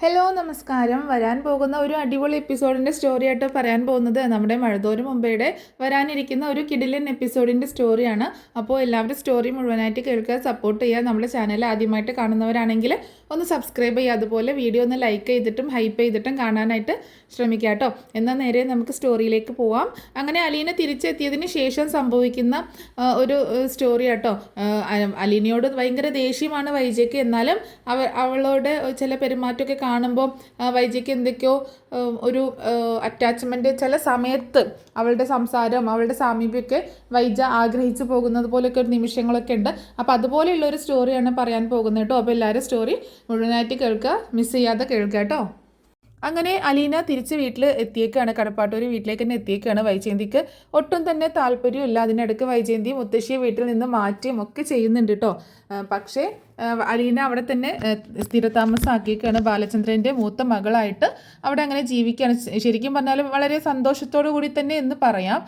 Hello നമസ്കാരം. വരാൻ പോകുന്ന ഒരു അടിപൊളി എപ്പിസോഡിൻ്റെ സ്റ്റോറി ആയിട്ട് പറയാൻ പോകുന്നത് നമ്മുടെ മഴതോരും മുമ്പയുടെ വരാനിരിക്കുന്ന ഒരു കിടിലൻ എപ്പിസോഡിൻ്റെ സ്റ്റോറിയാണ്. അപ്പോൾ എല്ലാവരും സ്റ്റോറി മുഴുവനായിട്ട് കേൾക്കുക, സപ്പോർട്ട് ചെയ്യുക. നമ്മുടെ ചാനൽ ആദ്യമായിട്ട് കാണുന്നവരാണെങ്കിൽ ഒന്ന് സബ്സ്ക്രൈബ് ചെയ്യുക, അതുപോലെ വീഡിയോ ഒന്ന് ലൈക്ക് ചെയ്തിട്ടും ഹൈപ്പ് ചെയ്തിട്ടും കാണാനായിട്ട് ശ്രമിക്കുക കേട്ടോ. എന്നാൽ നേരെ നമുക്ക് സ്റ്റോറിയിലേക്ക് പോവാം. അങ്ങനെ അലീന തിരിച്ചെത്തിയതിന് ശേഷം സംഭവിക്കുന്ന ഒരു സ്റ്റോറി കേട്ടോ. അലീനയോട് ഭയങ്കര ദേഷ്യമാണ് വൈജയ്ക്ക്. എന്നാലും അവളോട് ചില പെരുമാറ്റമൊക്കെ കാണുമ്പോൾ വൈജയ്ക്ക് എന്തൊക്കെയോ ഒരു അറ്റാച്ച്മെൻറ്റ് ചില സമയത്ത് അവളുടെ സംസാരം അവളുടെ സാമീപ്യമൊക്കെ വൈജ ആഗ്രഹിച്ചു പോകുന്നത് പോലെയൊക്കെ ഒരു നിമിഷങ്ങളൊക്കെ ഉണ്ട്. അപ്പോൾ അതുപോലെയുള്ള ഒരു സ്റ്റോറിയാണ് പറയാൻ പോകുന്നത് കേട്ടോ. അപ്പോൾ എല്ലാവരും സ്റ്റോറി മുഴുവനായിട്ട് കേൾക്കുക, മിസ് ചെയ്യാതെ കേൾക്കുക കേട്ടോ. അങ്ങനെ അലീന തിരിച്ച് വീട്ടിൽ എത്തിയേക്കാണ്. കടപ്പാട്ടൂർ വീട്ടിലേക്ക് തന്നെ എത്തിയേക്കാണ്. വൈജയന്തിക്ക് ഒട്ടും തന്നെ താല്പര്യമില്ല. അതിനിടയ്ക്ക് വൈജയന്തി മുത്തശ്ശിയെ വീട്ടിൽ നിന്ന് മാറ്റുകയും ഒക്കെ ചെയ്യുന്നുണ്ട് കേട്ടോ. പക്ഷേ അലീന അവിടെ തന്നെ സ്ഥിരതാമസമാക്കിയേക്കാണ്. ബാലചന്ദ്രൻ്റെ മൂത്ത മകളായിട്ട് അവിടെ അങ്ങനെ ജീവിക്കുകയാണ്. ശരിക്കും പറഞ്ഞാൽ വളരെ സന്തോഷത്തോടു കൂടി തന്നെ എന്ന് പറയാം.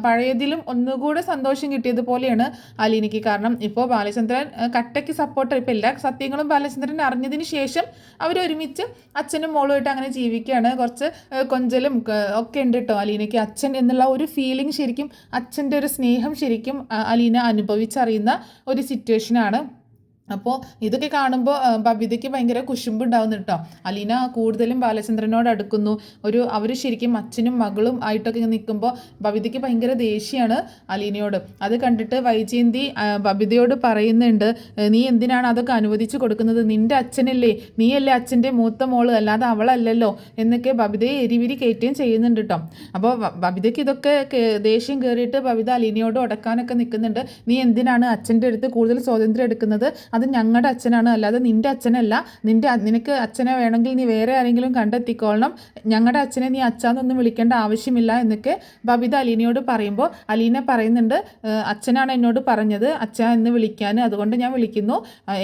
പഴയതിലും ഒന്നുകൂടെ സന്തോഷം കിട്ടിയതുപോലെയാണ് അലീനയ്ക്ക്. കാരണം ഇപ്പോൾ ബാലചന്ദ്രൻ കട്ടയ്ക്ക് സപ്പോർട്ട്, ഇപ്പോൾ എല്ലാ സത്യങ്ങളും ബാലചന്ദ്രൻ അറിഞ്ഞതിന് ശേഷം അവരൊരുമിച്ച് അച്ഛനും മോളുമായിട്ട് അങ്ങനെ ജീവിക്കുകയാണ്. കുറച്ച് കൊഞ്ചലും ഒക്കെ ഉണ്ട് കേട്ടോ അലീനയ്ക്ക്. അച്ഛൻ എന്നുള്ള ഒരു ഫീലിംഗ്, ശരിക്കും അച്ഛൻ്റെ ഒരു സ്നേഹം ശരിക്കും അലീന അനുഭവിച്ചറിയുന്ന ഒരു സിറ്റുവേഷനാണ്. അപ്പോൾ ഇതൊക്കെ കാണുമ്പോൾ ബബിതയ്ക്ക് ഭയങ്കര കുശുമ്പുണ്ടാവുന്നു കേട്ടോ. അലീന കൂടുതലും ബാലചന്ദ്രനോട് അടുക്കുന്നു. അവർ ശരിക്കും അച്ഛനും മകളും ആയിട്ടൊക്കെ നിൽക്കുമ്പോൾ ബബിതയ്ക്ക് ഭയങ്കര ദേഷ്യമാണ് അലീനയോട്. അത് കണ്ടിട്ട് വൈജയന്തി ബബിതയോട് പറയുന്നുണ്ട്, നീ എന്തിനാണ് അതൊക്കെ അനുവദിച്ചു കൊടുക്കുന്നത്? നിൻ്റെ അച്ഛനല്ലേ, നീയല്ലേ അച്ഛൻ്റെ മൂത്ത മോള്, അല്ലാതെ അവളല്ലല്ലോ എന്നൊക്കെ ബബിതയെ എരിവിരി കയറ്റുകയും ചെയ്യുന്നുണ്ട് കേട്ടോ. അപ്പോൾ ബബിതയ്ക്ക് ഇതൊക്കെ ദേഷ്യം കയറിയിട്ട് ബബിത അലീനയോട് ഉടക്കാനൊക്കെ നിൽക്കുന്നുണ്ട്. നീ എന്തിനാണ് അച്ഛൻ്റെ അടുത്ത് കൂടുതൽ സ്വാതന്ത്ര്യം എടുക്കുന്നത്? അത് ഞങ്ങളുടെ അച്ഛനാണ്, അല്ലാതെ നിൻ്റെ അച്ഛനല്ല. നിനക്ക് അച്ഛനെ വേണമെങ്കിൽ നീ വേറെ ആരെങ്കിലും കണ്ടെത്തിക്കോളണം. ഞങ്ങളുടെ അച്ഛനെ നീ അച്ഛാന്നൊന്നും വിളിക്കേണ്ട ആവശ്യമില്ല എന്നൊക്കെ ബബിത അലീനയോട് പറയുമ്പോൾ അലീന പറയുന്നുണ്ട്, അച്ഛനാണ് എന്നോട് പറഞ്ഞത് അച്ഛ എന്ന് വിളിക്കാൻ, അതുകൊണ്ട് ഞാൻ വിളിക്കുന്നു.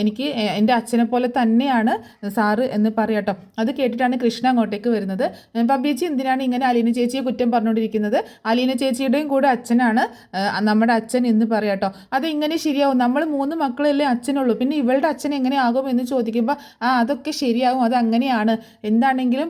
എനിക്ക് എൻ്റെ അച്ഛനെ പോലെ തന്നെയാണ് സാറ് എന്ന് പറയാട്ടോ. അത് കേട്ടിട്ടാണ് കൃഷ്ണ അങ്ങോട്ടേക്ക് വരുന്നത്. ബബിജി എന്തിനാണ് ഇങ്ങനെ അലീന ചേച്ചിയെ കുറ്റം പറഞ്ഞുകൊണ്ടിരിക്കുന്നത്? അലീന ചേച്ചിയുടെയും കൂടെ അച്ഛനാണ് നമ്മുടെ അച്ഛൻ എന്ന് പറയാട്ടോ. അത് ഇങ്ങനെ ശരിയാവും? നമ്മൾ 3 മക്കളല്ലേ അച്ഛനുള്ളൂ, പിന്നെ ഇവളുടെ അച്ഛൻ എങ്ങനെയാകും എന്ന് ചോദിക്കുമ്പോൾ അതൊക്കെ ശരിയാകും, അത് അങ്ങനെയാണ്, എന്താണെങ്കിലും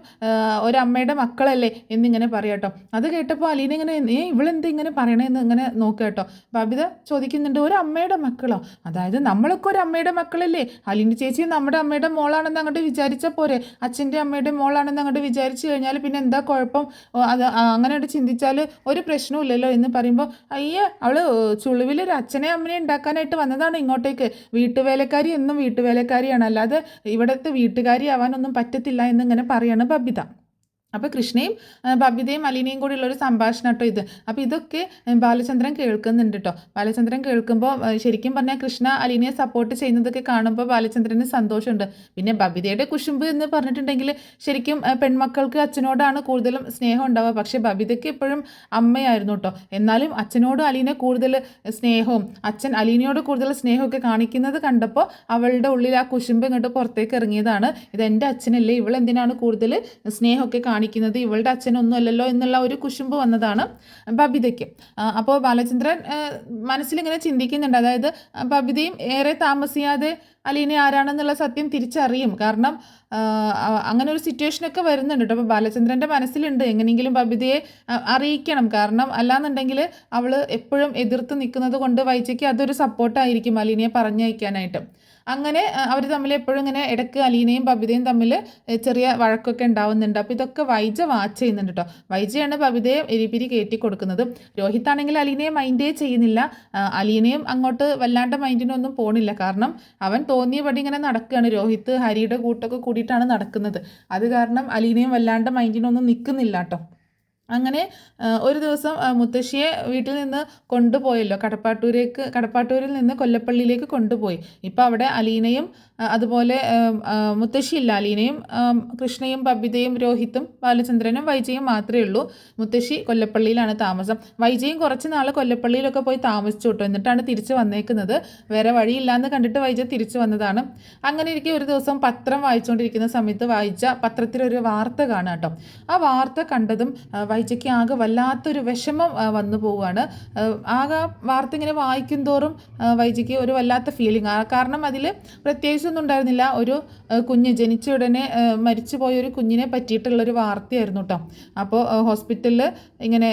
ഒരമ്മയുടെ മക്കളല്ലേ എന്നിങ്ങനെ പറയാട്ടോ. അത് കേട്ടപ്പോൾ അലീന ഇങ്ങനെ ഇവളെന്ത് ഇങ്ങനെ പറയണമെന്ന് ഇങ്ങനെ നോക്കുക കേട്ടോ. ബബിത ചോദിക്കുന്നുണ്ട്, ഒരു അമ്മയുടെ മക്കളോ? അതായത് നമ്മളൊക്കെ ഒരു അമ്മയുടെ മക്കളല്ലേ? അലീന ചേച്ചി നമ്മുടെ അമ്മയുടെ മോളാണെന്ന് അങ്ങോട്ട് വിചാരിച്ചാൽ പോരെ? അച്ഛൻ്റെ അമ്മയുടെ മോളാണെന്ന് അങ്ങോട്ട് വിചാരിച്ചു കഴിഞ്ഞാൽ പിന്നെ എന്താ കുഴപ്പം? അത് അങ്ങനെ ചിന്തിച്ചാൽ ഒരു പ്രശ്നമില്ലല്ലോ എന്ന് പറയുമ്പോൾ, അയ്യേ അവള് ചുളിവിൽ ഒരു അച്ഛനെ അമ്മനെ ഉണ്ടാക്കാനായിട്ട് വന്നതാണ് ഇങ്ങോട്ടേക്ക്. വീട്ടുവേലക്കാരി എന്നും വീട്ടുവേലക്കാരിയാണ്, അല്ലാതെ ഇവിടുത്തെ വീട്ടുകാരി ആവാനൊന്നും പറ്റത്തില്ല എന്നിങ്ങനെ പറയാണ് ബബിത. അപ്പോൾ കൃഷ്ണയും ബബിതയും അലീനയും കൂടി ഉള്ളൊരു സംഭാഷണം കേട്ടോ ഇത്. അപ്പോൾ ഇതൊക്കെ ബാലചന്ദ്രൻ കേൾക്കുന്നുണ്ട് കേട്ടോ. ബാലചന്ദ്രൻ കേൾക്കുമ്പോൾ ശരിക്കും പറഞ്ഞാൽ കൃഷ്ണ അലീനയെ സപ്പോർട്ട് ചെയ്യുന്നതൊക്കെ കാണുമ്പോൾ ബാലചന്ദ്രന് സന്തോഷമുണ്ട്. പിന്നെ ബബിതയുടെ കുശുമ്പ് എന്ന് പറഞ്ഞിട്ടുണ്ടെങ്കിൽ ശരിക്കും പെൺമക്കൾക്ക് അച്ഛനോടാണ് കൂടുതലും സ്നേഹം ഉണ്ടാവുക. പക്ഷേ ബബിതയ്ക്ക് എപ്പോഴും അമ്മയായിരുന്നു കേട്ടോ. എന്നാലും അച്ഛനോട് അലീന കൂടുതൽ സ്നേഹവും അച്ഛൻ അലീനയോട് കൂടുതൽ സ്നേഹമൊക്കെ കാണിക്കുന്നത് കണ്ടപ്പോൾ അവളുടെ ഉള്ളിൽ ആ കുശുമ്പ് ഇങ്ങോട്ട് പുറത്തേക്ക് ഇറങ്ങിയതാണ്. ഇത് എൻ്റെ അച്ഛനല്ലേ, ഇവളെന്തിനാണ് കൂടുതൽ സ്നേഹമൊക്കെ കാണിക്കുന്നത്, ഇവളുടെ അച്ഛനൊന്നും അല്ലല്ലോ എന്നുള്ള ഒരു കുശുമ്പ് വന്നതാണ് ബബിതയ്ക്ക്. അപ്പോൾ ബാലചന്ദ്രൻ മനസ്സിലിങ്ങനെ ചിന്തിക്കുന്നുണ്ട്. അതായത് ബബിതയും ഏറെ താമസിയാതെ അലീന ആരാണെന്നുള്ള സത്യം തിരിച്ചറിയും. കാരണം അങ്ങനെ ഒരു സിറ്റുവേഷനൊക്കെ വരുന്നുണ്ട് കേട്ടോ. അപ്പോൾ ബാലചന്ദ്രൻ്റെ മനസ്സിലുണ്ട് എങ്ങനെയെങ്കിലും ബബിതയെ അറിയിക്കണം. കാരണം അല്ലാന്നുണ്ടെങ്കിൽ അവൾ എപ്പോഴും എതിർത്ത് നിൽക്കുന്നത് കൊണ്ട് വൈജയ്ക്ക് അതൊരു സപ്പോർട്ടായിരിക്കും അലീനയെ പറഞ്ഞയക്കാനായിട്ട്. അങ്ങനെ അവർ തമ്മിൽ എപ്പോഴും ഇങ്ങനെ ഇടയ്ക്ക് അലീനയും ബബിതയും തമ്മിൽ ചെറിയ വഴക്കൊക്കെ ഉണ്ടാവുന്നുണ്ട്. അപ്പോൾ ഇതൊക്കെ വൈജ വാച്ച് ചെയ്യുന്നുണ്ട് കേട്ടോ. വൈജയാണ് ബബിതയെ എരിപിരി കയറ്റി കൊടുക്കുന്നത്. രോഹിത്താണെങ്കിൽ അലീനയെ മൈൻഡേ ചെയ്യുന്നില്ല. അലീനയും അങ്ങോട്ട് വല്ലാണ്ട് മൈൻഡിനൊന്നും പോണില്ല. കാരണം അവൻ തോന്നിയപടി ഇങ്ങനെ നടക്കുകയാണ്. രോഹിത്ത് ഹരിയുടെ കൂട്ടൊക്കെ കൂടിയിട്ടാണ് നടക്കുന്നത്. അത് കാരണം അലീനയും വല്ലാണ്ട് മൈൻഡിനൊന്നും നിൽക്കുന്നില്ല കേട്ടോ. അങ്ങനെ ഒരു ദിവസം മുത്തശ്ശിയെ വീട്ടിൽ നിന്ന് കൊണ്ടുപോയല്ലോ, കടപ്പാട്ടൂരിൽ നിന്ന് കൊല്ലപ്പള്ളിയിലേക്ക് കൊണ്ടുപോയി. ഇപ്പോൾ അവിടെ അലീനയും അതുപോലെ മുത്തശ്ശിയില്ല, അലീനയും കൃഷ്ണയും ബബിതയും രോഹിത്തും ബാലചന്ദ്രനും വൈജയും മാത്രമേ ഉള്ളൂ. മുത്തശ്ശി കൊല്ലപ്പള്ളിയിലാണ് താമസം. വൈജയും കുറച്ച് നാൾ കൊല്ലപ്പള്ളിയിലൊക്കെ പോയി താമസിച്ചു കേട്ടോ. എന്നിട്ടാണ് തിരിച്ച് വന്നേക്കുന്നത്. വേറെ വഴിയില്ലാന്ന് കണ്ടിട്ട് വൈജ തിരിച്ചു വന്നതാണ്. അങ്ങനെ ഇരിക്കെ ഒരു ദിവസം പത്രം വായിച്ചുകൊണ്ടിരിക്കുന്ന സമയത്ത് വൈജ പത്രത്തിലൊരു വാർത്ത കാണുക കേട്ടോ. ആ വാർത്ത കണ്ടതും വൈജയ്ക്ക് ആകെ വല്ലാത്തൊരു വിഷമം വന്നു പോവുകയാണ്. ആകെ വാർത്ത ഇങ്ങനെ വായിക്കും തോറും വൈജയ്ക്ക് ഒരു വല്ലാത്ത ഫീലിംഗ്. കാരണം അതിൽ പ്രത്യേകിച്ചൊന്നും ഉണ്ടായിരുന്നില്ല. ഒരു കുഞ്ഞ് ജനിച്ച ഉടനെ മരിച്ചു പോയൊരു കുഞ്ഞിനെ പറ്റിയിട്ടുള്ളൊരു വാർത്തയായിരുന്നു കേട്ടോ. അപ്പോൾ ഹോസ്പിറ്റലിൽ ഇങ്ങനെ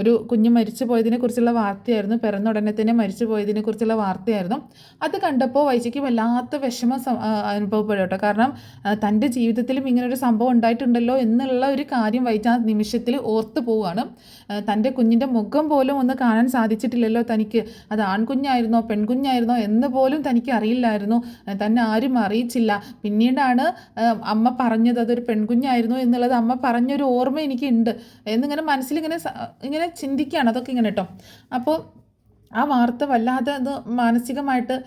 ഒരു കുഞ്ഞ് മരിച്ചു പോയതിനെ കുറിച്ചുള്ള വാർത്തയായിരുന്നു. പിറന്ന ഉടനെ തന്നെ മരിച്ചു പോയതിനെ കുറിച്ചുള്ള വാർത്തയായിരുന്നു. അത് കണ്ടപ്പോൾ വൈജയ്ക്ക് വല്ലാത്ത വിഷമം അനുഭവപ്പെടും കേട്ടോ. കാരണം തൻ്റെ ജീവിതത്തിലും ഇങ്ങനൊരു സംഭവം ഉണ്ടായിട്ടുണ്ടല്ലോ എന്നുള്ള ഒരു കാര്യം വൈജ ആ നിമിഷത്തിൽ ഓർത്ത് പോവുകയാണ്. തൻ്റെ കുഞ്ഞിൻ്റെ മുഖം പോലും ഒന്ന് കാണാൻ സാധിച്ചിട്ടില്ലല്ലോ തനിക്ക്. അത് ആൺകുഞ്ഞായിരുന്നോ പെൺകുഞ്ഞായിരുന്നോ എന്ന് പോലും തനിക്ക് അറിയില്ലായിരുന്നു. തന്നെ ആരും അറിയിച്ചില്ല. പിന്നീടാണ് അമ്മ പറഞ്ഞത് അതൊരു പെൺകുഞ്ഞായിരുന്നു എന്നുള്ളത് അമ്മ പറഞ്ഞൊരു ഓർമ്മ എനിക്കുണ്ട് എന്നിങ്ങനെ മനസ്സിലിങ്ങനെ ഇങ്ങനെ ചിന്തിക്കുകയാണ്. അതൊക്കെ ഇങ്ങനെ കേട്ടോ. അപ്പോൾ ആ വാർത്ത വല്ലാതെ അത് മാനസികമായിട്ട്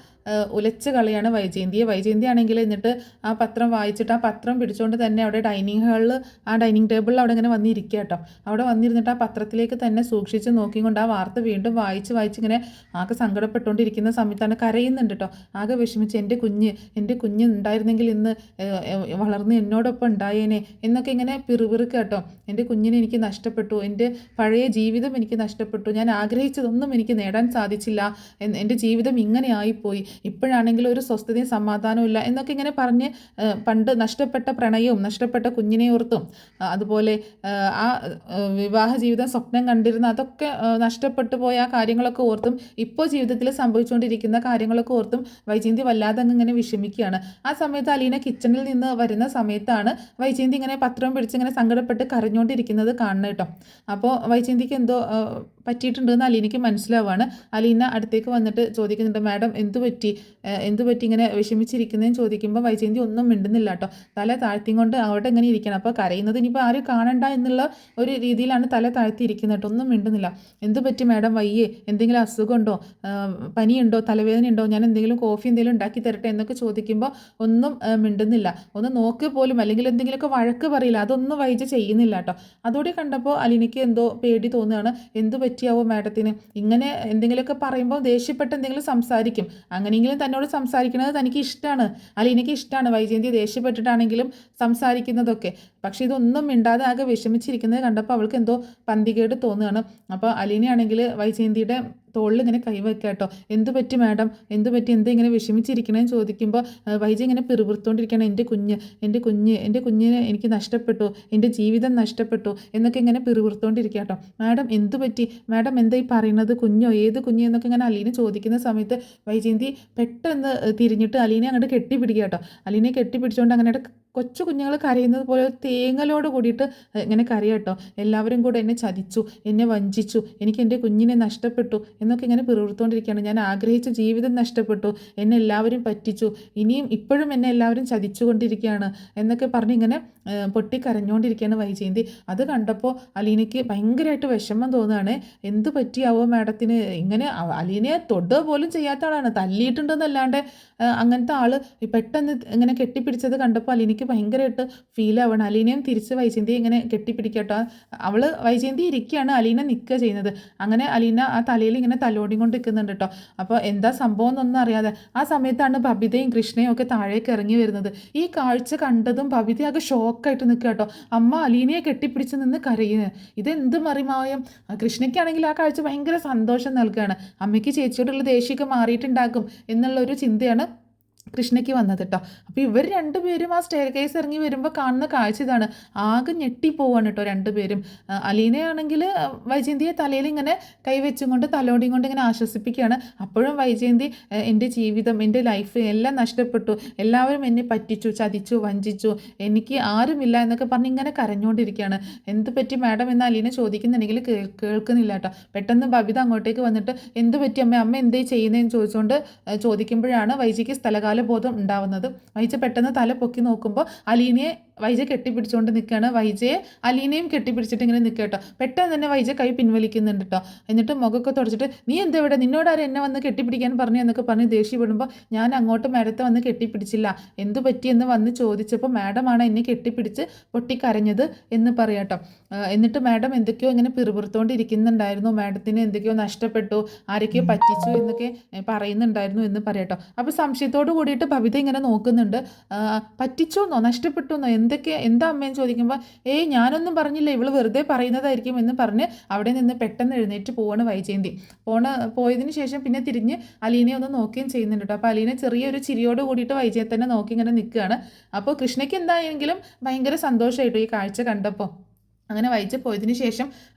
ഉലച്ച് കളിയാണ് വൈജയന്തിയെ. വൈജയന്തി ആണെങ്കിൽ എന്നിട്ട് ആ പത്രം വായിച്ചിട്ട് ആ പത്രം പിടിച്ചുകൊണ്ട് തന്നെ അവിടെ ഡൈനിങ് ഹാളിൽ ആ ഡൈനിങ് ടേബിളിൽ അവിടെ ഇങ്ങനെ വന്നിരിക്കുക കേട്ടോ. അവിടെ വന്നിരുന്നിട്ട് ആ പത്രത്തിലേക്ക് തന്നെ സൂക്ഷിച്ച് നോക്കിക്കൊണ്ട് ആ വാർത്ത വീണ്ടും വായിച്ച് ഇങ്ങനെ ആകെ സങ്കടപ്പെട്ടുകൊണ്ടിരിക്കുന്ന സമയത്താണ് കരയുന്നുണ്ട് കേട്ടോ. ആകെ വിഷമിച്ച് എൻ്റെ കുഞ്ഞ് ഉണ്ടായിരുന്നെങ്കിൽ ഇന്ന് വളർന്ന് എന്നോടൊപ്പം ഉണ്ടായേനെ എന്നൊക്കെ ഇങ്ങനെ പിറുപിറുക്കുക കേട്ടോ. എൻ്റെ കുഞ്ഞിനെ എനിക്ക് നഷ്ടപ്പെട്ടു, എൻ്റെ പഴയ ജീവിതം എനിക്ക് നഷ്ടപ്പെട്ടു, ഞാൻ ആഗ്രഹിച്ചതൊന്നും എനിക്ക് നേടാൻ സാധിച്ചില്ല, എൻ്റെ ജീവിതം ഇങ്ങനെ ആയിപ്പോയി, ഇപ്പോഴാണെങ്കിൽ ഒരു സ്വസ്ഥതയും സമാധാനവും ഇല്ല എന്നൊക്കെ ഇങ്ങനെ പറഞ്ഞ് പണ്ട് നഷ്ടപ്പെട്ട പ്രണയവും നഷ്ടപ്പെട്ട കുഞ്ഞിനെ ഓർത്തും അതുപോലെ ആ വിവാഹ ജീവിതം സ്വപ്നം കണ്ടിരുന്ന അതൊക്കെ നഷ്ടപ്പെട്ടു പോയ ആ കാര്യങ്ങളൊക്കെ ഓർത്തും ഇപ്പോൾ ജീവിതത്തിൽ സംഭവിച്ചുകൊണ്ടിരിക്കുന്ന കാര്യങ്ങളൊക്കെ ഓർത്തും വൈജയന്തി വല്ലാതെ അങ്ങ് ഇങ്ങനെ വിഷമിക്കുകയാണ്. ആ സമയത്ത് അലീന കിച്ചണിൽ നിന്ന് വരുന്ന സമയത്താണ് വൈജയന്തി ഇങ്ങനെ പത്രം പിടിച്ച് ഇങ്ങനെ സങ്കടപ്പെട്ട് കരഞ്ഞുകൊണ്ടിരിക്കുന്നത് കാണുന്നത് കേട്ടോ. അപ്പോൾ വൈജയന്തിക്ക് എന്തോ പറ്റിയിട്ടുണ്ടെന്ന് അലീനയ്ക്ക് മനസ്സിലാവുകയാണ്. അലീന അടുത്തേക്ക് വന്നിട്ട് ചോദിക്കുന്നുണ്ട്, മാഡം എന്തു പറ്റി ഇങ്ങനെ വിഷമിച്ചിരിക്കുന്നതെന്ന് ചോദിക്കുമ്പോൾ വൈജയന്തി ഒന്നും മിണ്ടുന്നില്ല കേട്ടോ. തല താഴ്ത്തിക്കൊണ്ട് അവിടെ ഇങ്ങനെ ഇരിക്കണം. അപ്പോൾ കരയുന്നത് ഇനിയിപ്പോൾ ആരും കാണണ്ട എന്നുള്ള ഒരു രീതിയിലാണ് തല താഴ്ത്തിയിരിക്കുന്നത് കേട്ടോ. ഒന്നും മിണ്ടുന്നില്ല. എന്തു പറ്റി മാഡം, വയ്യേ, എന്തെങ്കിലും അസുഖമുണ്ടോ, പനിയുണ്ടോ, തലവേദന ഉണ്ടോ, ഞാൻ എന്തെങ്കിലും കോഫി എന്തെങ്കിലും ഉണ്ടാക്കി തരട്ടെ എന്നൊക്കെ ചോദിക്കുമ്പോൾ ഒന്നും മിണ്ടുന്നില്ല. ഒന്ന് നോക്ക് പോലും, അല്ലെങ്കിൽ എന്തെങ്കിലുമൊക്കെ വഴക്ക് പറയില്ല, അതൊന്നും വൈജ ചെയ്യുന്നില്ല കേട്ടോ. അതോടെ കണ്ടപ്പോൾ അലീനയ്ക്ക് എന്തോ പേടി തോന്നുകയാണ്. എന്തു പറ്റിയാവോ മാഡത്തിന്, ഇങ്ങനെ എന്തെങ്കിലുമൊക്കെ പറയുമ്പോൾ ദേഷ്യപ്പെട്ട് എന്തെങ്കിലും സംസാരിക്കും, അങ്ങനെയെങ്കിലും തന്നോട് സംസാരിക്കുന്നത് തനിക്ക് ഇഷ്ടമാണ്, അലീനയ്ക്ക് ഇഷ്ടമാണ് വൈജയന്തി ദേഷ്യപ്പെട്ടിട്ടാണെങ്കിലും സംസാരിക്കുന്നതൊക്കെ. പക്ഷേ ഇതൊന്നും മിണ്ടാതെ ആകെ വിഷമിച്ചിരിക്കുന്നത് കണ്ടപ്പോൾ അവൾക്ക് എന്തോ പന്തികേട് തോന്നുകയാണ്. അപ്പോൾ അലീനയാണെങ്കിൽ വൈജയന്തിയുടെ തോളിൽ ഇങ്ങനെ കൈവയ്ക്കുക കേട്ടോ. എന്തു പറ്റി മാഡം, എന്തു പറ്റി, എന്താ ഇങ്ങനെ വിഷമിച്ചിരിക്കണമെന്ന് ചോദിക്കുമ്പോൾ വൈജ ഇങ്ങനെ പിറുപിറുത്തോണ്ടിരിക്കണം. എൻ്റെ കുഞ്ഞിനെ എനിക്ക് നഷ്ടപ്പെട്ടു, എൻ്റെ ജീവിതം നഷ്ടപ്പെട്ടു എന്നൊക്കെ ഇങ്ങനെ പിറുപിറുത്തോണ്ടിരിക്കുക കേട്ടോ. മാഡം എന്തു പറ്റി, മാഡം എന്താ ഈ പറയുന്നത്, കുഞ്ഞോ, ഏത് കുഞ്ഞ് എന്നൊക്കെ ഇങ്ങനെ അലീന ചോദിക്കുന്ന സമയത്ത് വൈജയന്തി പെട്ടെന്ന് തിരിഞ്ഞിട്ട് അലീനെ അങ്ങോട്ട് കെട്ടിപ്പിടിക്കുക കേട്ടോ. അലീനെ കെട്ടിപ്പിടിച്ചുകൊണ്ട് അങ്ങനെ കൊച്ചു കുഞ്ഞുങ്ങൾ കരയുന്നത് പോലെ തേങ്ങലോട് കൂടിയിട്ട് ഇങ്ങനെ കരയാം കേട്ടോ. എല്ലാവരും കൂടെ എന്നെ ചതിച്ചു, എന്നെ വഞ്ചിച്ചു, എനിക്ക് എൻ്റെ കുഞ്ഞിനെ നഷ്ടപ്പെട്ടു എന്നൊക്കെ ഇങ്ങനെ പിറുപിറുത്തോണ്ടിരിക്കുകയാണ്. ഞാൻ ആഗ്രഹിച്ച ജീവിതം നഷ്ടപ്പെട്ടു, എന്നെ എല്ലാവരും പറ്റിച്ചു, ഇപ്പോഴും എന്നെ എല്ലാവരും ചതിച്ചുകൊണ്ടിരിക്കുകയാണ് എന്നൊക്കെ പറഞ്ഞ് ഇങ്ങനെ പൊട്ടിക്കരഞ്ഞുകൊണ്ടിരിക്കുകയാണ് വൈജയന്തി. അത് കണ്ടപ്പോൾ അലീനയ്ക്ക് ഭയങ്കരമായിട്ട് വിഷമം തോന്നുകയാണ്. എന്ത് പറ്റിയാവോ മാഡത്തിന്, ഇങ്ങനെ അലീനയെ തൊടുക പോലും ചെയ്യാത്ത ആളാണ്, തല്ലിയിട്ടുണ്ടെന്നല്ലാണ്ട് അങ്ങനത്തെ ആള് പെട്ടെന്ന് ഇങ്ങനെ കെട്ടിപ്പിടിച്ചത് കണ്ടപ്പോൾ അലീനയ്ക്ക് ഭയങ്കരമായിട്ട് ഫീൽ ആവണം. അലീനയും തിരിച്ച് വൈജയന്തിയെ ഇങ്ങനെ കെട്ടിപ്പിടിക്കട്ടോ. അവള് വൈജയന്തി ഇരിക്കുകയാണ്, അലീന നിൽക്കുക ചെയ്യുന്നത്. അങ്ങനെ അലീന ആ തലയിൽ ഇങ്ങനെ തലോടി കൊണ്ട് നിൽക്കുന്നുണ്ട് കേട്ടോ. അപ്പോൾ എന്താ സംഭവം എന്നൊന്നും അറിയാതെ ആ സമയത്താണ് ബബിതയും കൃഷ്ണയും ഒക്കെ താഴേക്ക് ഇറങ്ങി വരുന്നത്. ഈ കാഴ്ച കണ്ടതും ബബിത ആകെ ഷോക്കായിട്ട് നിൽക്കുക കേട്ടോ. അമ്മ അലീനയെ കെട്ടിപ്പിടിച്ച് നിന്ന് കരയുന്നത്, ഇതെന്ത് മറിമായം. കൃഷ്ണയ്ക്കാണെങ്കിൽ ആ കാഴ്ച ഭയങ്കര സന്തോഷം നൽകുകയാണ്. അമ്മയ്ക്ക് ചേച്ചിയോടുള്ള ദേഷ്യമൊക്കെ മാറിയിട്ടുണ്ടാകും എന്നുള്ളൊരു ചിന്തയാണ് കൃഷ്ണയ്ക്ക് വന്നത് കേട്ടോ. അപ്പോൾ ഇവർ രണ്ടുപേരും ആ സ്റ്റെയർ കേസ് ഇറങ്ങി വരുമ്പോൾ കാണുന്ന കാഴ്ച ഇതാണ്. ആകെ ഞെട്ടിപ്പോവാണ് കേട്ടോ രണ്ടുപേരും. അലീനയാണെങ്കിൽ വൈജയന്തിയെ തലയിൽ ഇങ്ങനെ കൈവച്ചും കൊണ്ട് തലോടിയും കൊണ്ട് ഇങ്ങനെ ആശ്വസിപ്പിക്കുകയാണ്. അപ്പോഴും വൈജയന്തി എൻ്റെ ജീവിതം, എൻ്റെ ലൈഫ് എല്ലാം നഷ്ടപ്പെട്ടു, എല്ലാവരും എന്നെ പറ്റിച്ചു, ചതിച്ചു, വഞ്ചിച്ചു, എനിക്ക് ആരുമില്ല എന്നൊക്കെ പറഞ്ഞ് ഇങ്ങനെ കരഞ്ഞുകൊണ്ടിരിക്കുകയാണ്. എന്ത് പറ്റി മാഡം എന്ന് അലീന ചോദിക്കുന്നുണ്ടെങ്കിൽ കേൾക്കുന്നില്ല കേട്ടോ. പെട്ടെന്ന് ബബിത അങ്ങോട്ടേക്ക് വന്നിട്ട് എന്ത് പറ്റി അമ്മ എന്തേ ചെയ്യുന്നതെന്ന് ചോദിക്കുമ്പോഴാണ് വൈജയ്ക്ക് സ്ഥലകാല ബോധം ഉണ്ടാവുന്നത്. വൈജ പെട്ടെന്ന് തല പൊക്കി നോക്കുമ്പോൾ അലീനയെ വൈജ കെട്ടിപ്പിടിച്ചുകൊണ്ട് നിൽക്കുകയാണ്. വൈജയെ അലീനയും കെട്ടിപ്പിടിച്ചിട്ട് ഇങ്ങനെ നിൽക്കുക കേട്ടോ. പെട്ടെന്ന് തന്നെ വൈജ കൈ പിൻവലിക്കുന്നുണ്ട് കേട്ടോ. എന്നിട്ട് മുഖമൊക്കെ തുടച്ചിട്ട് നീ എന്താ ഇവിടെ, നിന്നോടാരും എന്നെ വന്ന് കെട്ടിപ്പിടിക്കാൻ പറഞ്ഞു എന്നൊക്കെ പറഞ്ഞ് ദേഷ്യപ്പെടുമ്പോൾ ഞാൻ അങ്ങോട്ട് മാഡത്തെ വന്ന് കെട്ടിപ്പിടിച്ചില്ല, എന്തു പറ്റിയെന്ന് വന്ന് ചോദിച്ചപ്പോൾ മാഡമാണ് എന്നെ കെട്ടിപ്പിടിച്ച് പൊട്ടിക്കരഞ്ഞത് എന്ന് പറയാട്ടോ. എന്നിട്ട് മാഡം എന്തൊക്കെയോ ഇങ്ങനെ പിറുപിറുത്തോണ്ടിരിക്കുന്നുണ്ടായിരുന്നു, മാഡത്തിന് എന്തൊക്കെയോ നഷ്ടപ്പെട്ടു, ആരൊക്കെയോ പറ്റിച്ചു എന്നൊക്കെ പറയുന്നുണ്ടായിരുന്നു എന്ന് പറയാട്ടോ. അപ്പോൾ സംശയത്തോട് കൂടിയിട്ട് ബബിത ഇങ്ങനെ നോക്കുന്നുണ്ട്. പറ്റിച്ചോന്നോ, നഷ്ടപ്പെട്ടോന്നോ, എന്താ അമ്മയെന്ന് ചോദിക്കുമ്പോൾ ഞാനൊന്നും പറഞ്ഞില്ല, ഇവള് വെറുതെ പറയുന്നതായിരിക്കും എന്ന് പറഞ്ഞ് അവിടെ നിന്ന് പെട്ടെന്ന് എഴുന്നേറ്റ് പോവാണ് വൈജയന്തി. പോയതിന് ശേഷം പിന്നെ തിരിഞ്ഞ് അലീനയെ ഒന്ന് നോക്കുകയും ചെയ്യുന്നുണ്ട് കേട്ടോ. അപ്പോൾ അലീന ചെറിയൊരു ചിരിയോട് കൂടിയിട്ട് വൈജയത്തിനെ നോക്കി ഇങ്ങനെ നിൽക്കുകയാണ്. അപ്പോൾ കൃഷ്ണയ്ക്ക് എന്തായെങ്കിലും ഭയങ്കര സന്തോഷമായിട്ടോ ഈ കാഴ്ച കണ്ടപ്പോൾ. അങ്ങനെ വൈജ പോയതിന് ശേഷം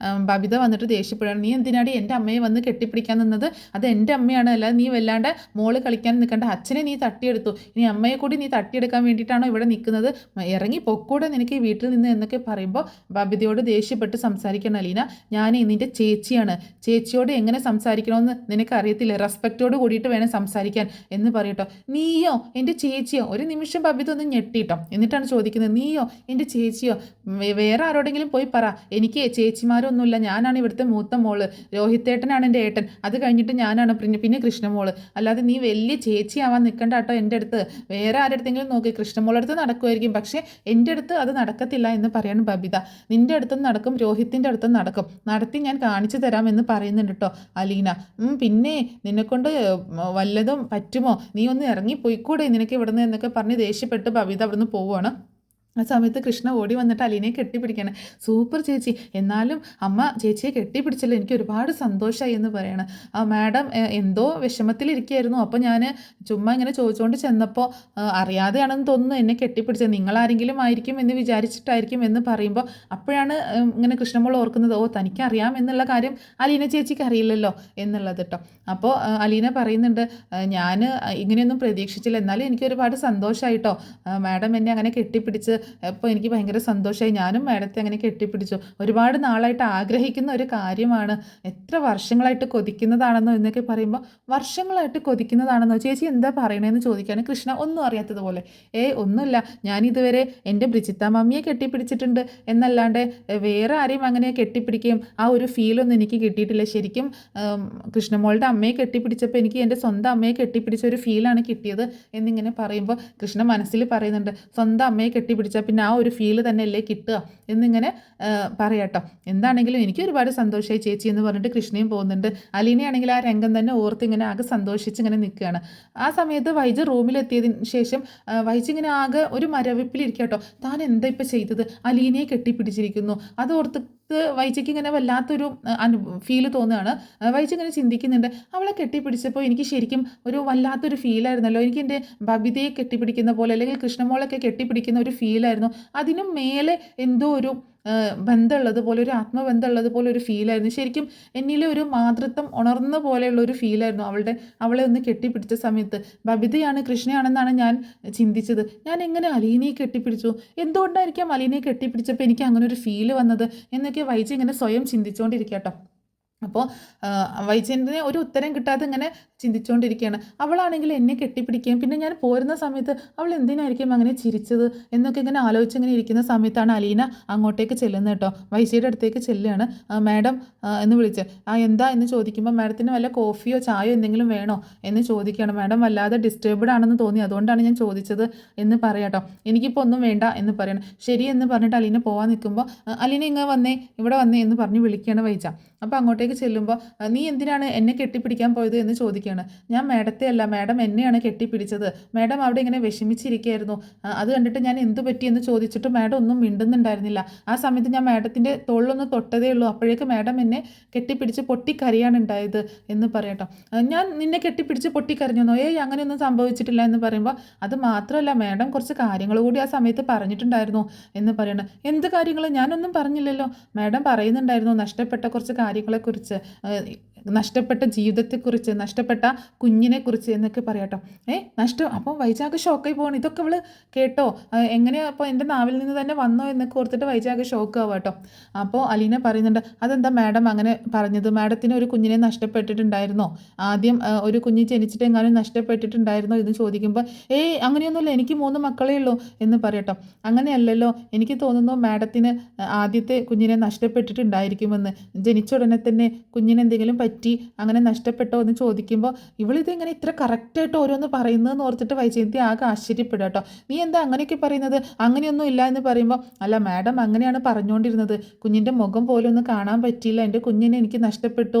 ബബിത വന്നിട്ട് ദേഷ്യപ്പെടുകയാണ്. നീ എന്തിനാടി എൻ്റെ അമ്മയെ വന്ന് കെട്ടിപ്പിടിക്കാൻ നിന്നത്? അത് എൻ്റെ അമ്മയാണ്, അല്ലാതെ നീ വല്ലാണ്ട് മോള് കളിക്കാൻ നിൽക്കേണ്ട. അച്ഛനെ നീ തട്ടിയെടുത്തു, ഇനി അമ്മയെ കൂടി നീ തട്ടിയെടുക്കാൻ വേണ്ടിയിട്ടാണോ ഇവിടെ നിൽക്കുന്നത്? ഇറങ്ങി പൊക്കൂടെ നിനക്ക് ഈ വീട്ടിൽ നിന്ന് എന്നൊക്കെ പറയുമ്പോൾ ബബിതയോട് ദേഷ്യപ്പെട്ട് സംസാരിക്കണം അലീന. ഞാൻ നിൻ്റെ ചേച്ചിയാണ്, ചേച്ചിയോട് എങ്ങനെ സംസാരിക്കണമെന്ന് നിനക്കറിയത്തില്ല, റെസ്പെക്റ്റോട് കൂടിയിട്ട് വേണം സംസാരിക്കാൻ എന്ന് പറയട്ടോ. നീയോ എൻ്റെ ചേച്ചിയോ? ഒരു നിമിഷം ബബിത ഒന്ന് ഞെട്ടിട്ടോ, എന്നിട്ടാണ് ചോദിക്കുന്നത്, നീയോ എൻ്റെ ചേച്ചിയോ? വേറെ ആരോടെങ്കിലും പോയി പറ, എനിക്ക് ചേച്ചിമാരൊന്നുമില്ല, ഞാനാണ് ഇവിടുത്തെ മൂത്ത മോള്, രോഹിത്തേട്ടനാണ് എൻ്റെ ഏട്ടൻ, അത് കഴിഞ്ഞിട്ട് ഞാനാണ് പിന്നെ കൃഷ്ണമോള്, അല്ലാതെ നീ വലിയ ചേച്ചിയാവാൻ നിൽക്കണ്ട കേട്ടോ എൻ്റെ അടുത്ത്. വേറെ ആരടുത്തെങ്കിലും നോക്കി, കൃഷ്ണമോളടുത്ത് നടക്കുമായിരിക്കും, പക്ഷേ എൻ്റെ അടുത്ത് അത് നടക്കത്തില്ല എന്ന് പറയാണ് ബബിത. നിൻ്റെ അടുത്തും നടക്കും, രോഹിത്തിൻ്റെ അടുത്തും നടക്കും, നടത്തി ഞാൻ കാണിച്ചു തരാം എന്ന് പറയുന്നുണ്ട് കേട്ടോ അലീന. പിന്നെ നിന്നെക്കൊണ്ട് വല്ലതും പറ്റുമോ? നീ ഒന്ന് ഇറങ്ങി പോയിക്കൂടെ നിനക്ക് ഇവിടുന്ന് എന്നൊക്കെ പറഞ്ഞ് ദേഷ്യപ്പെട്ട് ബബിത അവിടുന്ന് പോവുകയാണ്. ആ സമയത്ത് കൃഷ്ണ ഓടി വന്നിട്ട് അലീനയെ കെട്ടിപ്പിടിക്കണം. സൂപ്പർ ചേച്ചി, എന്നാലും അമ്മ ചേച്ചിയെ കെട്ടിപ്പിടിച്ചല്ലോ, എനിക്ക് ഒരുപാട് സന്തോഷമായി എന്ന് പറയണം. മാഡം എന്തോ വിഷമത്തിലിരിക്കുകയായിരുന്നു, അപ്പോൾ ഞാൻ ചുമ്മാ ഇങ്ങനെ ചോദിച്ചുകൊണ്ട് ചെന്നപ്പോൾ അറിയാതെയാണെന്ന് തോന്നുന്നു എന്നെ കെട്ടിപ്പിടിച്ചത്, നിങ്ങളാരെങ്കിലും ആയിരിക്കും എന്ന് വിചാരിച്ചിട്ടായിരിക്കും എന്ന് പറയുമ്പോൾ അപ്പോഴാണ് ഇങ്ങനെ കൃഷ്ണമോൾ ഓർക്കുന്നത്, തനിക്കറിയാം എന്നുള്ള കാര്യം അലീന ചേച്ചിക്ക് അറിയില്ലല്ലോ എന്നുള്ളത് കേട്ടോ. അപ്പോൾ അലീന പറയുന്നുണ്ട്, ഞാൻ ഇങ്ങനെയൊന്നും പ്രതീക്ഷിച്ചില്ല, എന്നാലും എനിക്ക് ഒരുപാട് സന്തോഷമായിട്ടോ, മാഡം എന്നെ അങ്ങനെ കെട്ടിപ്പിടിച്ച് അപ്പോൾ എനിക്ക് ഭയങ്കര സന്തോഷമായി. ഞാനും മാഡത്തെ അങ്ങനെ കെട്ടിപ്പിടിച്ചു, ഒരുപാട് നാളായിട്ട് ആഗ്രഹിക്കുന്ന ഒരു കാര്യമാണ്, എത്ര വർഷങ്ങളായിട്ട് കൊതിക്കുന്നതാണെന്നോ എന്നൊക്കെ പറയുമ്പോൾ വർഷങ്ങളായിട്ട് കൊതിക്കുന്നതാണെന്നോ ചേച്ചി എന്താ പറയണതെന്ന് ചോദിക്കുകയാണ് കൃഷ്ണ ഒന്നും അറിയാത്തതുപോലെ. ഒന്നുമില്ല, ഞാനിതുവരെ എൻ്റെ ബ്രിജിത്ത മമ്മിയെ കെട്ടിപ്പിടിച്ചിട്ടുണ്ട് എന്നല്ലാണ്ട് വേറെ ആരെയും അങ്ങനെ കെട്ടിപ്പിടിക്കുകയും ആ ഒരു ഫീലൊന്നും എനിക്ക് കിട്ടിയിട്ടില്ല. ശരിക്കും കൃഷ്ണമോളുടെ അമ്മയെ കെട്ടിപ്പിടിച്ചപ്പോൾ എനിക്ക് എൻ്റെ സ്വന്തം അമ്മയെ കെട്ടിപ്പിടിച്ച ഒരു ഫീലാണ് കിട്ടിയത് എന്നിങ്ങനെ പറയുമ്പോൾ കൃഷ്ണ മനസ്സിൽ പറയുന്നുണ്ട്, സ്വന്തം അമ്മയെ കെട്ടിപ്പിടിച്ചാൽ പിന്നെ ആ ഒരു ഫീല് തന്നെയല്ലേ കിട്ടുക എന്നിങ്ങനെ പറയാട്ടോ. എന്താണെങ്കിലും എനിക്ക് ഒരുപാട് സന്തോഷമായി ചേച്ചി എന്ന് പറഞ്ഞിട്ട് കൃഷ്ണയും പോകുന്നുണ്ട്. അലീനയാണെങ്കിൽ ആ രംഗം തന്നെ ഓർത്ത് ഇങ്ങനെ ആകെ സന്തോഷിച്ച് ഇങ്ങനെ നിൽക്കുകയാണ്. ആ സമയത്ത് വൈജ റൂമിലെത്തിയതിന് ശേഷം വൈജ ഇങ്ങനെ ആകെ ഒരു മരവിപ്പിലിരിക്കട്ടോ. താൻ എന്താ ഇപ്പം ചെയ്തത്? അലീനയെ കെട്ടിപ്പിടിച്ചിരിക്കുന്നു, അതോർത്ത് വൈജയ്ക്ക് ഇങ്ങനെ വല്ലാത്തൊരു ഫീല് തോന്നുകയാണ്. വൈജ ഇങ്ങനെ ചിന്തിക്കുന്നുണ്ട്, അവളെ കെട്ടിപ്പിടിച്ചപ്പോൾ എനിക്ക് ശരിക്കും ഒരു വല്ലാത്തൊരു ഫീലായിരുന്നല്ലോ, എനിക്ക് എൻ്റെ ബബിതയെ കെട്ടിപ്പിടിക്കുന്ന പോലെ അല്ലെങ്കിൽ കൃഷ്ണമോളൊക്കെ കെട്ടിപ്പിടിക്കുന്ന ഒരു ഫീലായിരുന്നു, അതിനും മേലെ എന്തോ ഒരു ബന്ധമുള്ളതുപോലെ, ഒരു ആത്മബന്ധമുള്ളതുപോലെ ഒരു ഫീലായിരുന്നു. ശരിക്കും എന്നിലെ ഒരു മാതൃത്വം ഉണർന്ന പോലെയുള്ള ഒരു ഫീലായിരുന്നു അവളെ ഒന്ന് കെട്ടിപ്പിടിച്ച സമയത്ത്. ബബിതയാണ് കൃഷ്ണയാണെന്നാണ് ഞാൻ ചിന്തിച്ചത്. ഞാൻ എങ്ങനെ അലീനയെ കെട്ടിപ്പിടിച്ചു? എന്തുകൊണ്ടായിരിക്കാം അലീനയെ കെട്ടിപ്പിടിച്ചപ്പോൾ എനിക്ക് അങ്ങനെ ഒരു ഫീല് വന്നത് എന്നൊക്കെ വൈജ ഇങ്ങനെ സ്വയം ചിന്തിച്ചുകൊണ്ടിരിക്കട്ടോ. അപ്പോൾ വൈജയന്തിന് ഒരു ഉത്തരം കിട്ടാതെ ഇങ്ങനെ ചിന്തിച്ചുകൊണ്ടിരിക്കുകയാണ്. അവളാണെങ്കിൽ എന്നെ കെട്ടിപ്പിടിക്കുകയും പിന്നെ ഞാൻ പോരുന്ന സമയത്ത് അവൾ എന്തിനായിരിക്കും അങ്ങനെ ചിരിച്ചത് എന്നൊക്കെ ഇങ്ങനെ ആലോചിച്ചിങ്ങനെ ഇരിക്കുന്ന സമയത്താണ് അലീന അങ്ങോട്ടേക്ക് ചെല്ലുന്നത് കേട്ടോ. വൈജയുടെ അടുത്തേക്ക് ചെല്ലുകയാണ്. മാഡം എന്ന് വിളിച്ച് എന്താ എന്ന് ചോദിക്കുമ്പോൾ മാഡത്തിന് വല്ല കോഫിയോ ചായയോ എന്തെങ്കിലും വേണോ എന്ന് ചോദിക്കുകയാണ്. മാഡം വല്ലാതെ ഡിസ്റ്റർബ്ഡ് ആണെന്ന് തോന്നി, അതുകൊണ്ടാണ് ഞാൻ ചോദിച്ചത് എന്ന് പറയാട്ടോ. എനിക്കിപ്പോൾ ഒന്നും വേണ്ട എന്ന് പറയണം. ശരി എന്ന് പറഞ്ഞിട്ട് അലീന പോകാൻ നിൽക്കുമ്പോൾ അലീന ഇവിടെ വന്നേ എന്ന് പറഞ്ഞ് വിളിക്കുകയാണ് വൈജ. അപ്പോൾ അങ്ങോട്ടേക്ക് ചെല്ലുമ്പോൾ നീ എന്തിനാണ് എന്നെ കെട്ടിപ്പിടിക്കാൻ പോയത് എന്ന് ചോദിക്കുകയാണ്. ഞാൻ മാഡത്തെ അല്ല, മാഡം എന്നെയാണ് കെട്ടിപ്പിടിച്ചത്. മാഡം അവിടെ ഇങ്ങനെ വിഷമിച്ചിരിക്കുകയായിരുന്നു, അത് കണ്ടിട്ട് ഞാൻ എന്തു പറ്റിയെന്ന് ചോദിച്ചിട്ട് മാഡം ഒന്നും മിണ്ടുന്നുണ്ടായിരുന്നില്ല. ആ സമയത്ത് ഞാൻ മാഡത്തിൻ്റെ തോളിലൊന്ന് തൊട്ടതേ ഉള്ളൂ, അപ്പോഴേക്ക് മാഡം എന്നെ കെട്ടിപ്പിടിച്ച് പൊട്ടിക്കരയാണ് ഉണ്ടായത് എന്ന് പറയട്ടോ. ഞാൻ നിന്നെ കെട്ടിപ്പിടിച്ച് പൊട്ടിക്കരഞ്ഞെന്നോ? അങ്ങനെയൊന്നും സംഭവിച്ചിട്ടില്ല എന്ന് പറയുമ്പോൾ അത് മാത്രമല്ല മാഡം കുറച്ച് കാര്യങ്ങൾ കൂടി ആ സമയത്ത് പറഞ്ഞിട്ടുണ്ടായിരുന്നു എന്ന് പറയണം. എന്ത് കാര്യങ്ങൾ? ഞാനൊന്നും പറഞ്ഞില്ലല്ലോ. മാഡം പറയുന്നുണ്ടായിരുന്നു നഷ്ടപ്പെട്ട കുറച്ച് കാര്യങ്ങളെക്കുറിച്ച്, നഷ്ടപ്പെട്ട ജീവിതത്തെക്കുറിച്ച്, നഷ്ടപ്പെട്ട കുഞ്ഞിനെക്കുറിച്ച് എന്നൊക്കെ പറയാട്ടോ. അപ്പോൾ വൈജാഗ് ഷോക്കായി പോകണം. ഇതൊക്കെ അവൾ കേട്ടോ, എങ്ങനെയാ അപ്പോൾ എൻ്റെ നാവിൽ നിന്ന് തന്നെ വന്നോ എന്നൊക്കെ ഓർത്തിട്ട് വൈജാഗ് ഷോക്കാവുക കേട്ടോ. അപ്പോൾ അലീന പറയുന്നുണ്ട്, അതെന്താ മാഡം അങ്ങനെ പറഞ്ഞത്? മാഡത്തിന് ഒരു കുഞ്ഞിനെ നഷ്ടപ്പെട്ടിട്ടുണ്ടായിരുന്നോ? ആദ്യം ഒരു കുഞ്ഞ് ജനിച്ചിട്ട് എങ്ങാനും നഷ്ടപ്പെട്ടിട്ടുണ്ടായിരുന്നോ എന്ന് ചോദിക്കുമ്പോൾ അങ്ങനെയൊന്നുമില്ല, എനിക്ക് 3 മക്കളേ ഉള്ളൂ എന്ന് പറയട്ടോ. അങ്ങനെയല്ലല്ലോ, എനിക്ക് തോന്നുന്നു മാഡത്തിന് ആദ്യത്തെ കുഞ്ഞിനെ നഷ്ടപ്പെട്ടിട്ടുണ്ടായിരിക്കുമെന്ന്. ജനിച്ച ഉടനെ തന്നെ കുഞ്ഞിനെന്തെങ്കിലും പറ്റി, അങ്ങനെ നഷ്ടപ്പെട്ടോ എന്ന് ചോദിക്കുമ്പോൾ ഇവളിതെങ്ങനെ ഇത്ര കറക്റ്റായിട്ട് ഓരോന്ന് പറയുന്നതെന്ന് ഓർത്തിട്ട് വൈജയന്തി ആകെ ആശ്ചര്യപ്പെടുക കേട്ടോ. നീ എന്താ അങ്ങനെയൊക്കെ പറയുന്നത്, അങ്ങനെയൊന്നും ഇല്ല എന്ന് പറയുമ്പോൾ അല്ല മാഡം അങ്ങനെയാണ് പറഞ്ഞുകൊണ്ടിരുന്നത്, കുഞ്ഞിൻ്റെ മുഖം പോലും ഒന്ന് കാണാൻ പറ്റിയില്ല, എൻ്റെ കുഞ്ഞിനെ എനിക്ക് നഷ്ടപ്പെട്ടു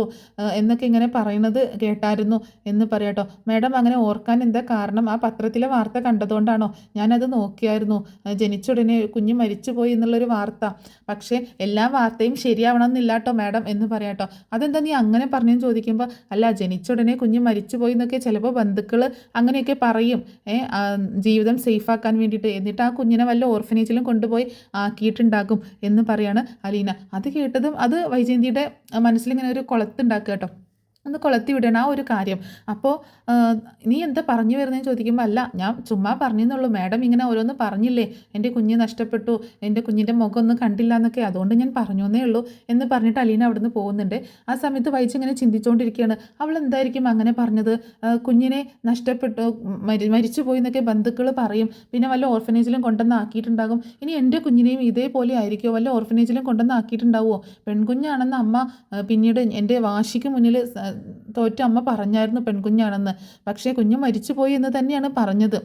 എന്നൊക്കെ ഇങ്ങനെ പറയുന്നത് കേട്ടായിരുന്നു എന്ന് പറയാട്ടോ. മാഡം അങ്ങനെ ഓർക്കാൻ എന്താ കാരണം, ആ പത്രത്തിലെ വാർത്ത കണ്ടതുകൊണ്ടാണോ? ഞാനത് നോക്കിയായിരുന്നു, ജനിച്ച ഉടനെ കുഞ്ഞ് മരിച്ചുപോയി എന്നുള്ളൊരു വാർത്ത. പക്ഷേ എല്ലാ വാർത്തയും ശരിയാവണം എന്നില്ല കേട്ടോ മാഡം എന്ന് പറയാട്ടോ. അതെന്താ നീ അങ്ങനെ പറഞ്ഞെന്ന് ചോദിക്കുമ്പോൾ അല്ല, ജനിച്ച ഉടനെ കുഞ്ഞ് മരിച്ചുപോയി എന്നൊക്കെ ചിലപ്പോൾ ബന്ധുക്കൾ അങ്ങനെയൊക്കെ പറയും, ജീവിതം സേഫാക്കാൻ വേണ്ടിയിട്ട്, എന്നിട്ട് ആ കുഞ്ഞിനെ വല്ല ഓർഫനേജിലും കൊണ്ടുപോയി ആക്കിയിട്ടുണ്ടാകും എന്ന് പറയാണ് അലീന. അത് കേട്ടതും അത് വൈജയന്തിയുടെ മനസ്സിലിങ്ങനെ ഒരു കുളത്തുണ്ടാക്കുക കേട്ടോ, ഒന്ന് കൊളത്തി വിടണം ആ ഒരു കാര്യം. അപ്പോൾ നീ എന്താ പറഞ്ഞു വരുന്നതെന്ന് ചോദിക്കുമ്പോൾ അല്ല, ഞാൻ ചുമ്മാ പറഞ്ഞെന്നുള്ളൂ, മാഡം ഇങ്ങനെ ഓരോന്ന് പറഞ്ഞില്ലേ, എൻ്റെ കുഞ്ഞ് നഷ്ടപ്പെട്ടു, എൻ്റെ കുഞ്ഞിൻ്റെ മുഖമൊന്നും കണ്ടില്ല എന്നൊക്കെ, അതുകൊണ്ട് ഞാൻ പറഞ്ഞു എന്നേ ഉള്ളൂ എന്ന് പറഞ്ഞിട്ട് അലീന അവിടുന്ന് പോകുന്നുണ്ട്. ആ സമയത്ത് വൈജി ഇങ്ങനെ ചിന്തിച്ചുകൊണ്ടിരിക്കുകയാണ്, അവൾ എന്തായിരിക്കും അങ്ങനെ പറഞ്ഞത്, കുഞ്ഞിനെ നഷ്ടപ്പെട്ടു മരിച്ചു പോയി എന്നൊക്കെ ബന്ധുക്കൾ പറയും, പിന്നെ വല്ല ഓർഫനേജിലും കൊണ്ടുവന്ന് ആക്കിയിട്ടുണ്ടാകും, ഇനി എൻ്റെ കുഞ്ഞിനെയും ഇതേപോലെ ആയിരിക്കുമോ, വല്ല ഓർഫനേജിലും കൊണ്ടുവന്ന് ആക്കിയിട്ടുണ്ടാവുമോ, പെൺകുഞ്ഞാണെന്ന് അമ്മ പിന്നീട് എൻ്റെ വാശിക്ക് മുന്നിൽ തോറ്റ അമ്മ പറഞ്ഞായിരുന്നു പെൺകുഞ്ഞാണെന്ന്, പക്ഷേ കുഞ്ഞ് മരിച്ചുപോയി എന്ന് തന്നെയാണ് പറഞ്ഞത്,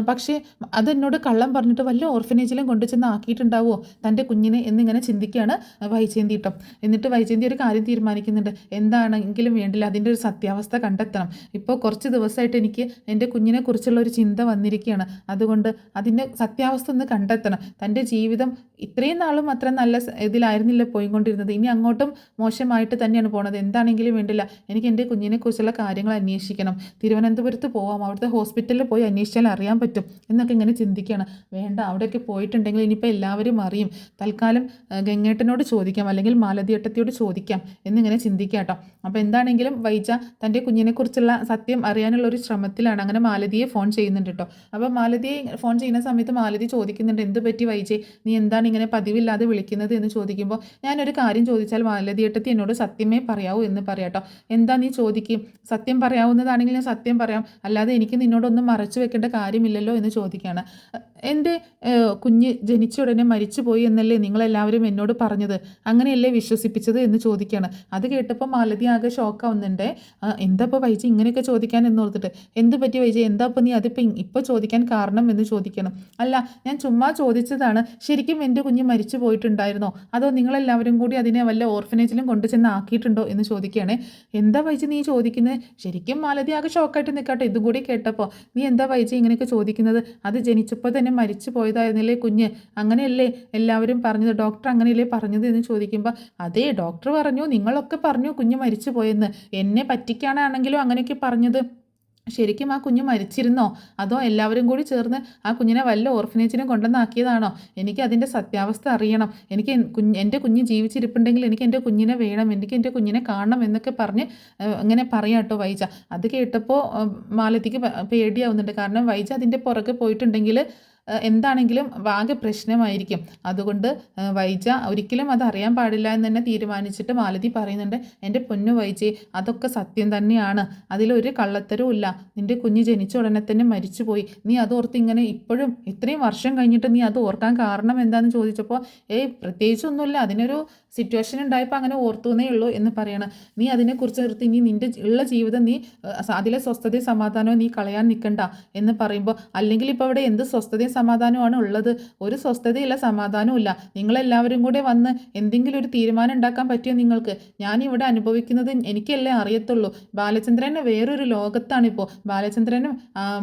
പക്ഷേ അതെന്നോട് കള്ളം പറഞ്ഞിട്ട് വല്ല ഓർഫനേജിലും കൊണ്ടു ചെന്ന് ആക്കിയിട്ടുണ്ടാവുമോ തൻ്റെ കുഞ്ഞിനെ എന്നിങ്ങനെ ചിന്തിക്കുകയാണ് വൈജയന്തി കേട്ടോ. എന്നിട്ട് വൈജയന്തി ഒരു കാര്യം തീരുമാനിക്കുന്നുണ്ട്, എന്താണെങ്കിലും വേണ്ടില്ല അതിൻ്റെ ഒരു സത്യാവസ്ഥ കണ്ടെത്തണം, ഇപ്പോൾ കുറച്ച് ദിവസമായിട്ട് എനിക്ക് എൻ്റെ കുഞ്ഞിനെ കുറിച്ചുള്ള ഒരു ചിന്ത വന്നിരിക്കുകയാണ്, അതുകൊണ്ട് അതിൻ്റെ സത്യാവസ്ഥ ഒന്ന് കണ്ടെത്തണം, തൻ്റെ ജീവിതം ഇത്രയും നാളും അത്ര നല്ല ഇതിലായിരുന്നില്ല പോയിക്കൊണ്ടിരുന്നത്, ഇനി അങ്ങോട്ടും മോശമായിട്ട് തന്നെയാണ് പോണത്, എന്താണെങ്കിലും വേണ്ടില്ല എനിക്ക് എൻ്റെ കുഞ്ഞിനെക്കുറിച്ചുള്ള കാര്യങ്ങൾ അന്വേഷിക്കണം, തിരുവനന്തപുരത്ത് പോവാം, അവിടുത്തെ ഹോസ്പിറ്റലിൽ പോയി അന്വേഷിച്ചാൽ അറിയാൻ പറ്റും എന്നൊക്കെ ഇങ്ങനെ ചിന്തിക്കുകയാണ്. വേണ്ട, അവിടെയൊക്കെ പോയിട്ടുണ്ടെങ്കിൽ ഇനിയിപ്പോൾ എല്ലാവരും അറിയും, തൽക്കാലം ഗംഗേട്ടനോട് ചോദിക്കാം അല്ലെങ്കിൽ മാലതിയേട്ടത്തിയോട് ചോദിക്കാം എന്നിങ്ങനെ ചിന്തിക്കാം കേട്ടോ. അപ്പോൾ എന്താണെങ്കിലും വൈജ തൻ്റെ കുഞ്ഞിനെക്കുറിച്ചുള്ള സത്യം അറിയാനുള്ള ഒരു ശ്രമത്തിലാണ്. അങ്ങനെ മാലതിയെ ഫോൺ ചെയ്യുന്നുണ്ട് കേട്ടോ. അപ്പോൾ മാലതിയെ ഫോൺ ചെയ്യുന്ന സമയത്ത് മാലതി ചോദിക്കുന്നുണ്ട്, എന്ത് പറ്റി വൈജെ, നീ എന്താണ് ഇങ്ങനെ പതിവില്ലാതെ വിളിക്കുന്നത് എന്ന് ചോദിക്കുമ്പോൾ ഞാനൊരു കാര്യം ചോദിച്ചാൽ മാലതിയേട്ടത്തി എന്നോട് സത്യമേ പറയാവൂ എന്ന് പറയാട്ടോ. എന്താ നീ ചോദിക്കും, സത്യം പറയാവുന്നതാണെങ്കിൽ ഞാൻ സത്യം പറയാം, അല്ലാതെ എനിക്ക് നിന്നോടൊന്നും മറച്ചു വെക്കേണ്ട കാര്യമില്ലല്ലോ എന്ന് ചോദിക്കുകയാണ്. എൻ്റെ കുഞ്ഞ് ജനിച്ച ഉടനെ മരിച്ചുപോയി എന്നല്ലേ നിങ്ങളെല്ലാവരും എന്നോട് പറഞ്ഞത്, അങ്ങനെയല്ലേ വിശ്വസിപ്പിച്ചത് എന്ന് ചോദിക്കുകയാണ്. അത് കേട്ടപ്പോൾ മാലതി ആകെ ഷോക്കാവുന്നുണ്ട്. എന്താ ഇപ്പോൾ വൈജി ഇങ്ങനെയൊക്കെ ചോദിക്കാൻ എന്നോർത്തിട്ട്, എന്ത് പറ്റി വൈജി, എന്താ ഇപ്പോൾ നീ അതിപ്പോൾ ഇപ്പോൾ ചോദിക്കാൻ കാരണം എന്ന് ചോദിക്കണം. അല്ല, ഞാൻ ചുമ്മാ ചോദിച്ചതാണ്, ശരിക്കും എൻ്റെ കുഞ്ഞ് മരിച്ചു പോയിട്ടുണ്ടായിരുന്നോ, അതോ നിങ്ങളെല്ലാവരും കൂടി അതിനെ വല്ല ഓർഫനേജിലും കൊണ്ടു ചെന്ന് ആക്കിയിട്ടുണ്ടോ എന്ന് ചോദിക്കുകയാണ്. എന്താ വൈജി നീ ചോദിക്കുന്നത്, ശരിക്കും മാലതി ആകെ ഷോക്കായിട്ട് നിൽക്കട്ടെ ഇതും കൂടി കേട്ടപ്പോൾ, നീ എന്താ വൈജി ഇങ്ങനെയൊക്കെ ചോദിക്കുന്നത്, അത് ജനിച്ചപ്പോൾ തന്നെ മരിച്ചു പോയതായിരുന്നില്ലേ കുഞ്ഞ്, അങ്ങനെയല്ലേ എല്ലാവരും പറഞ്ഞത്, ഡോക്ടർ അങ്ങനെയല്ലേ പറഞ്ഞത് എന്ന് ചോദിക്കുമ്പോൾ അതേ ഡോക്ടർ പറഞ്ഞു, നിങ്ങളൊക്കെ പറഞ്ഞു കുഞ്ഞ് മരിച്ചു പോയെന്ന്, എന്നെ പറ്റിക്കാനാണെങ്കിലും അങ്ങനെയൊക്കെ പറഞ്ഞത്, ശരിക്കും ആ കുഞ്ഞ് മരിച്ചിരുന്നോ, അതോ എല്ലാവരും കൂടി ചേർന്ന് ആ കുഞ്ഞിനെ വല്ല ഓർഫനേജിനും കൊണ്ടുവന്നാക്കിയതാണോ, എനിക്ക് അതിൻ്റെ സത്യാവസ്ഥ അറിയണം, എനിക്ക് എൻ്റെ കുഞ്ഞ് ജീവിച്ചിരിപ്പുണ്ടെങ്കിൽ എനിക്ക് എൻ്റെ കുഞ്ഞിനെ വേണം, എനിക്ക് എൻ്റെ കുഞ്ഞിനെ കാണണം എന്നൊക്കെ പറഞ്ഞ് അങ്ങനെ പറയാം കേട്ടോ വൈജ. അത് കേട്ടപ്പോൾ മാലതിക്ക് പേടിയാവുന്നുണ്ട്, കാരണം വൈജ അതിൻ്റെ പുറകെ പോയിട്ടുണ്ടെങ്കിൽ എന്താണെങ്കിലും ആകെ പ്രശ്നമായിരിക്കും, അതുകൊണ്ട് വൈജ ഒരിക്കലും അത് അറിയാൻ പാടില്ല എന്ന് തന്നെ തീരുമാനിച്ചിട്ട് മാലതി പറയുന്നുണ്ട്, എൻ്റെ പൊന്നു വൈജി അതൊക്കെ സത്യം തന്നെയാണ്, അതിലൊരു കള്ളത്തരവും ഇല്ല, നിൻ്റെ കുഞ്ഞ് ജനിച്ച ഉടനെ തന്നെ മരിച്ചുപോയി, നീ അതോർത്ത് ഇങ്ങനെ ഇപ്പോഴും ഇത്രയും വർഷം കഴിഞ്ഞിട്ട് നീ അത് ഓർക്കാൻ കാരണം എന്താണെന്ന് ചോദിച്ചപ്പോൾ പ്രത്യേകിച്ചൊന്നുമില്ല, അതിനൊരു സിറ്റുവേഷൻ ഉണ്ടായപ്പോൾ അങ്ങനെ ഓർത്തുന്നേ ഉള്ളൂ എന്ന് പറയണം. നീ അതിനെക്കുറിച്ച് നിർത്തി ഇനി നിൻ്റെ ഉള്ള ജീവിതം നീ അതിലെ സ്വസ്ഥതയും സമാധാനവും നീ കളയാൻ നിൽക്കണ്ട എന്ന് പറയുമ്പോൾ, അല്ലെങ്കിൽ ഇപ്പോൾ അവിടെ എന്ത് സ്വസ്ഥതയും സമാധാനമാണ് ഉള്ളത്, ഒരു സ്വസ്ഥതയില്ല സമാധാനവും ഇല്ല, നിങ്ങളെല്ലാവരും കൂടെ വന്ന് എന്തെങ്കിലും ഒരു തീരുമാനം ഉണ്ടാക്കാൻ പറ്റിയോ നിങ്ങൾക്ക്, ഞാനിവിടെ അനുഭവിക്കുന്നത് എനിക്കല്ലേ അറിയത്തുള്ളൂ, ബാലചന്ദ്രന് വേറൊരു ലോകത്താണിപ്പോൾ, ബാലചന്ദ്രനും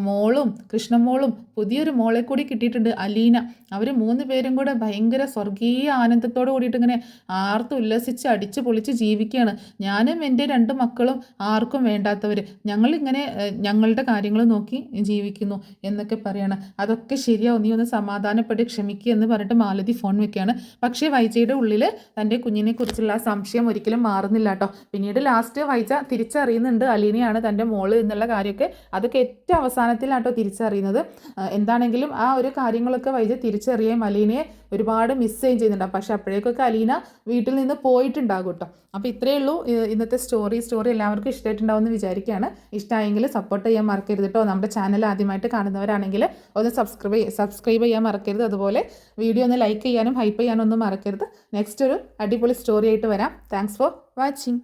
മോളും കൃഷ്ണമോളും പുതിയൊരു മോളെ കൂടി കിട്ടിയിട്ടുണ്ട് അലീന, അവർ 3 പേരും കൂടെ ഭയങ്കര സ്വർഗീയ ആനന്ദത്തോട് കൂടിയിട്ട് ഇങ്ങനെ ആർത്ത് ഉല്ലസിച്ച് അടിച്ച് പൊളിച്ച് ജീവിക്കുകയാണ്, ഞാനും എൻ്റെ 2 മക്കളും ആർക്കും വേണ്ടാത്തവർ, ഞങ്ങളിങ്ങനെ ഞങ്ങളുടെ കാര്യങ്ങൾ നോക്കി ജീവിക്കുന്നു എന്നൊക്കെ പറയാണ്. അതൊക്കെ ശരിയാവും, നീ ഒന്ന് സമാധാനപ്പെട്ട് ക്ഷമിക്കുക എന്ന് പറഞ്ഞിട്ട് മാലതി ഫോൺ വെക്കുകയാണ്. പക്ഷേ വൈജയുടെ ഉള്ളിൽ തൻ്റെ കുഞ്ഞിനെക്കുറിച്ചുള്ള ആ സംശയം ഒരിക്കലും മാറുന്നില്ല കേട്ടോ. പിന്നീട് ലാസ്റ്റ് വൈജ തിരിച്ചറിയുന്നുണ്ട് അലീനയാണ് തൻ്റെ മോള് എന്നുള്ള കാര്യമൊക്കെ, അതൊക്കെ ഏറ്റവും അവസാനത്തിലാട്ടോ തിരിച്ചറിയുന്നത്. എന്താണെങ്കിലും ആ ഒരു കാര്യങ്ങളൊക്കെ വൈജ തിരിച്ചറിയാൻ അലീനയെ ഒരുപാട് മിസ് ചെയ്യുന്നുണ്ട്. പക്ഷെ അപ്പോഴേക്കൊക്കെ അലീന വീട്ടിൽ നിന്ന് പോയിട്ടുണ്ടാകും കേട്ടോ. അപ്പോൾ ഇത്രയേ ഉള്ളൂ ഇന്നത്തെ സ്റ്റോറി എല്ലാവർക്കും ഇഷ്ടമായിട്ടുണ്ടാവുമെന്ന് വിചാരിക്കുകയാണ്. ഇഷ്ടമായെങ്കിൽ സപ്പോർട്ട് ചെയ്യാൻ മറക്കരുത് കേട്ടോ. നമ്മുടെ ചാനൽ ആദ്യമായിട്ട് കാണുന്നവരാണെങ്കിൽ ഒന്ന് സബ്സ്ക്രൈബ് ചെയ്യാൻ മറക്കരുത്. അതുപോലെ വീഡിയോ ഒന്ന് ലൈക്ക് ചെയ്യാനും ഹൈപ്പ് ചെയ്യാനും ഒന്നും മറക്കരുത്. നെക്സ്റ്റ് ഒരു അടിപൊളി സ്റ്റോറി ആയിട്ട് വരാം. Thanks for watching.